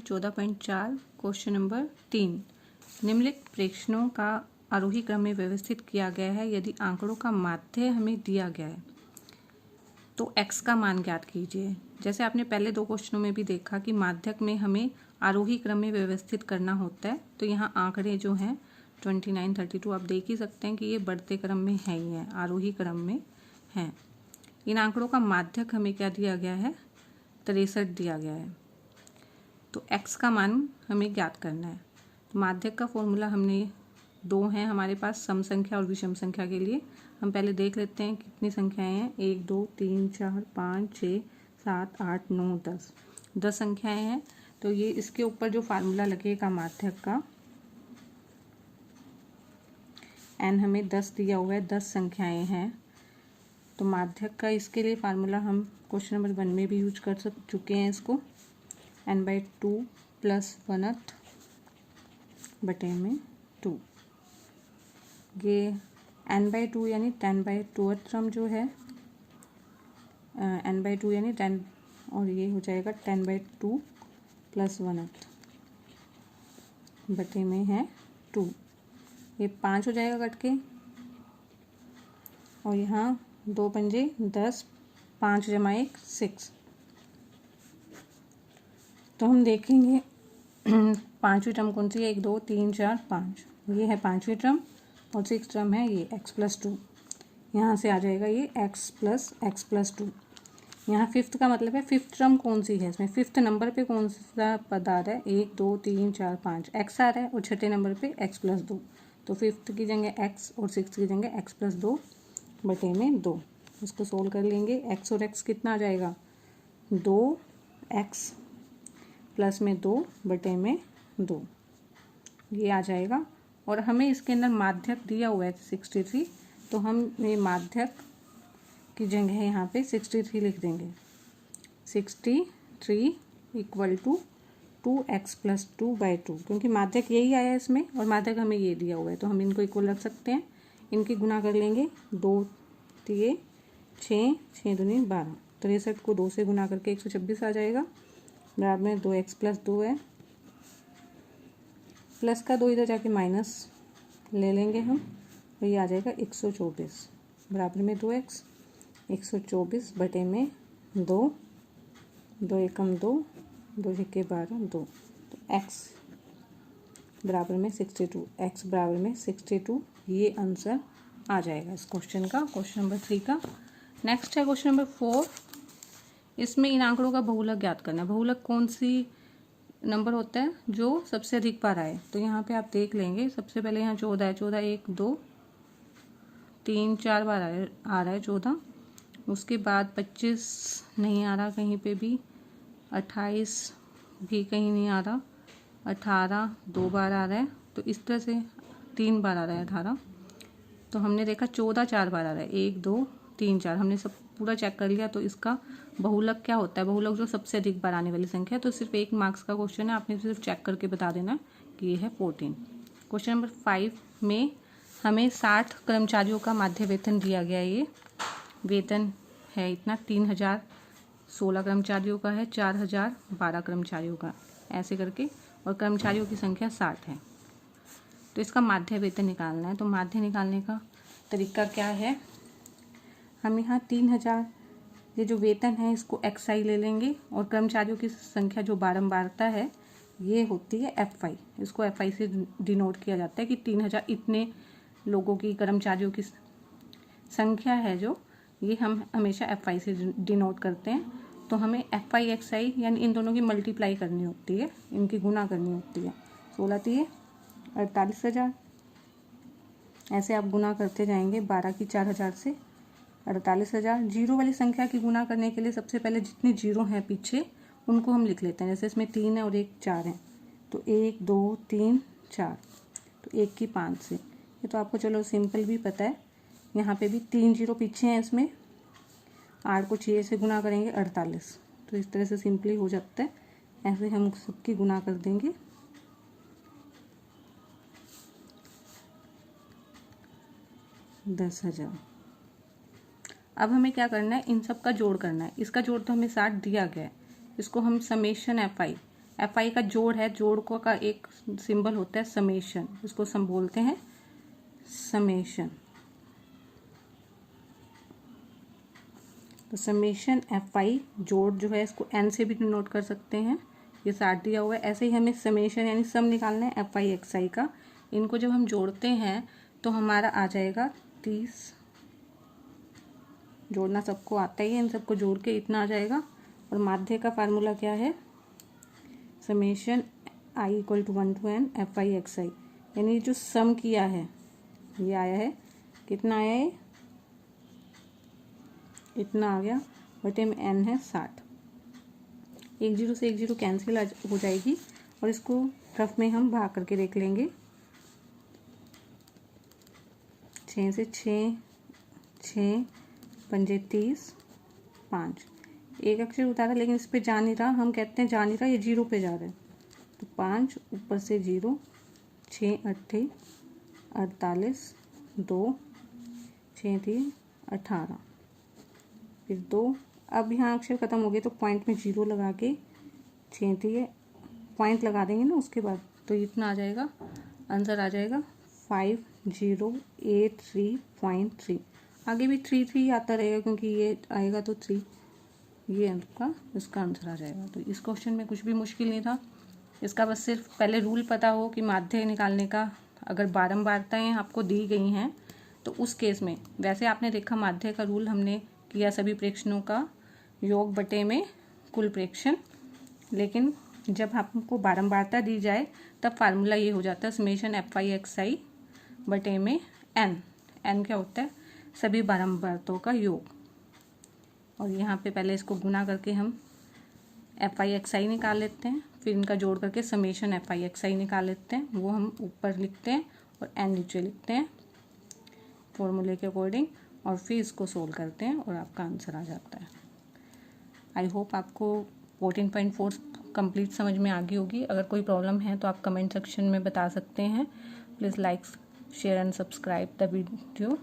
14.4 question number 3। निम्नलिखित प्रेक्षणों का आरोही क्रम में व्यवस्थित किया गया है। यदि आंकड़ों का माध्य हमें दिया गया है तो x का मान ज्ञात कीजिए। जैसे आपने पहले दो क्वेश्चनों में भी देखा कि माध्यक में हमें आरोही क्रम में व्यवस्थित करना होता है, तो यहाँ आंकड़े जो हैं 29, 32 आप देख ही सकते हैं कि ये बढ़ते क्रम में है ही है, आरोही क्रम में हैं। इन आंकड़ों का माध्यक हमें क्या दिया गया है, 63 दिया गया है। तो x का मान हमें ज्ञात करना है। तो माध्यक का फॉर्मूला हमने दो हैं हमारे पास, सम संख्या और विषम संख्या के लिए। हम पहले देख लेते हैं कितनी संख्याएं हैं। 1 2 3 4 5 6 7 8 9 10 संख्याएं हैं। तो ये इसके ऊपर जो फार्मूला लगेगा माध्यक का, n हमें 10 दिया हुआ है, 10 संख्याएं हैं। तो माध्यक का इसके लिए फार्मूला हम क्वेश्चन नंबर 1 में भी यूज कर चुके हैं इसको। n/2 + 1/2 बटे में 2। ये n/2 यानी 10/2 क्रम जो है, n/2 यानी 10, और ये हो जाएगा 10/2 + 1/2 बटे में है 2। ये 5 हो जाएगा कट के, और यहाँ 2 पंजे 10, 5 + 1 6। तो हम देखेंगे पांचवी टर्म कौन सी है, 1 2 3 4 5, ये है पांचवी टर्म, और 6 टर्म है ये x + 2। यहाँ से आ जाएगा ये x + 2। यहाँ फिफ्थ का मतलब है फिफ्थ टर्म कौन सी है, इसमें फिफ्थ नंबर पे कौन सा पद आ रहा है, 1 2 3 4 5 x आ रहा है, और छठे नंबर पे x + 2। तो फिफ्थ की जगह x और सिक्स्थ की जगह x + 2 बटे में 2। इसको सोल्व कर लेंगे। x और x कितना आ जाएगा, 2x प्लस में 2 बटे में 2, ये आ जाएगा। और हमें इसके अंदर माध्यक दिया हुआ है 63, तो हम ये माध्यक की जगह यहाँ पे 63 लिख देंगे। 63 = 2x + 2/2, क्योंकि माध्यक यही आया है इसमें और माध्यक हमें ये दिया हुआ है, तो हम इनको इक्वल रख सकते हैं। इनकी गुना कर लेंगे, 2 3 6 6 दूनी 12। 63 को 2 से गुना करके 126 आ जाएगा, बराबर में 2x + 2 है। प्लस का 2 इधर जाके माइनस ले लेंगे हम, और ये आ जाएगा 124, बराबर में 2x 124 बटे में 2, 2 एकम 2, 2 छक्के 12 2। तो x बराबर में 62, x बराबर में 62, ये आंसर आ जाएगा इस क्वेश्चन का, क्वेश्चन नंबर 3 का। नेक्स्ट है क्वेश्चन नंबर 4। इसमें इन आंकड़ों का बहुलक ज्ञात करना है। बहुलक कौन सी नंबर होता है जो सबसे अधिक बार आए। तो यहाँ पे आप देख लेंगे, सबसे पहले यहाँ 14 है, 14 1 2 3 4 बार आ रहा है 14। उसके बाद 25 नहीं आ रहा कहीं पे भी, 28 भी कहीं नहीं आ रहा, 18 2 बार आ रहा है। तो इस तरह से 3 बार आ रहा है 18। तो हमने देखा 14 4 बार आ रहा है, 1 2 3 4, हमने सब पूरा चेक कर लिया। तो इसका बहुलक क्या होता है, बहुलक जो सबसे अधिक बार आने वाली संख्या है। तो सिर्फ 1 मार्क्स का क्वेश्चन है, आपने सिर्फ चेक करके बता देना कि ये है 14। क्वेश्चन नंबर 5 में हमें 60 कर्मचारियों का माध्य वेतन दिया गया है। ये वेतन है इतना, 3016 कर्मचारियों का है, 4012 कर्मचारियों का, ऐसे करके, और कर्मचारियों की संख्या 60 है। तो इसका माध्य वेतन निकालना है। तो माध्य निकालने का तरीका क्या है, हम यहाँ 3000 ये जो वेतन है इसको xi ले लेंगे, और कर्मचारियों की संख्या जो बारंबारता है ये होती है fi। इसको fi से डिनोट किया जाता है कि 3000 इतने लोगों की, कर्मचारियों की संख्या है जो, ये हम हमेशा fi से डिनोट करते हैं। तो हमें fi xi यानी इन दोनों की मल्टीप्लाई करनी होती है, इनकी गुना करनी होती है। 16 3 48,000, ऐसे आप गुना करते जाएंगे। 12 की 4000 से 48,000। जीरो वाली संख्या की गुना करने के लिए सबसे पहले जितने जीरो हैं पीछे उनको हम लिख लेते हैं। जैसे इसमें 3 है और 1 4 है, तो 1 2 3 4, तो 1 की 5 से, ये तो आपको चलो सिंपल भी पता है। यहाँ पे भी 3 जीरो पीछे हैं, इसमें 8 को 6 से गुना करेंगे 48। तो इस तरह से सिंपली हो जाता है। ऐसे हम सबकी गुना कर देंगे। 10,000। अब हमें क्या करना है, इन सब का जोड़ करना है। इसका जोड़ तो हमें 60 दिया गया है, इसको हम समेशन fi एफ आई का जोड़ है, जोड़ को का एक सिंबल होता है समेशन, इसको हम बोलते हैं समेशन। तो समेशन एफ आई जोड़ जो है इसको एन से भी डिनोट कर सकते हैं, ये 60 दिया हुआ है। ऐसे ही हमें समेशन यानी सम निकालना है एफ आई एक्स आई का। इनको जब हम जोड़ते हैं तो हमारा आ जाएगा 30, जोड़ना सबको आता ही है, इन सबको जोड़ के इतना आ जाएगा। और माध्य का फार्मूला क्या है, summation I equal to 1 to n F I X I, यानी जो सम किया है ये आया है, कितना आया है, इतना आ गया, बटे में n है 60। एक जीरो से एक जीरो कैंसिल हो जाएगी और इसको रफ में हम भाग करके देख लेंगे। 6 से 6, 6 पंजे 30, 5, एक अक्षर उतारा लेकिन इस पे जा नहीं रहा, हम कहते हैं जा नहीं रहा, ये जीरो पे जा रहा है। तो 5 ऊपर से 0, 6 अट्ठे 48, 2 6 थी 18, फिर 2। अब यहाँ अक्षर खत्म हो गए तो पॉइंट में 0 लगा के 6 थी पॉइंट लगा देंगे ना उसके बाद, तो इतना आ जाएगा, आंसर आ जाएगा 5083.3। आगे भी 3 आता रहेगा क्योंकि ये आएगा तो 3, ये आपका इसका आंसर आ जाएगा। तो इस क्वेश्चन में कुछ भी मुश्किल नहीं था, इसका बस सिर्फ पहले रूल पता हो कि माध्य निकालने का, अगर बारंबारताएं आपको दी गई हैं तो उस केस में, वैसे आपने देखा माध्य का रूल हमने किया सभी प्रेक्षणों का योग बटे में कुल प्रेक्षण, लेकिन जब आपको बारंबारता दी जाए तब फार्मूला ये हो जाता है समेशन एफ आई एक्स आई बटे में एन। एन क्या होता है, सभी बारंबारताओं का योग। और यहाँ पे पहले इसको गुना करके हम एफ आई एक्स आई निकाल लेते हैं, फिर इनका जोड़ करके समेशन एफ आई एक्स आई निकाल लेते हैं, वो हम ऊपर लिखते हैं और एन नीचे लिखते हैं फॉर्मूले के अकॉर्डिंग, और फिर इसको सोल्व करते हैं और आपका आंसर आ जाता है। आई होप आपको 14.4 कंप्लीट समझ में आ गई होगी। अगर कोई प्रॉब्लम है तो आप कमेंट सेक्शन में बता सकते हैं। Please like, share and subscribe the video.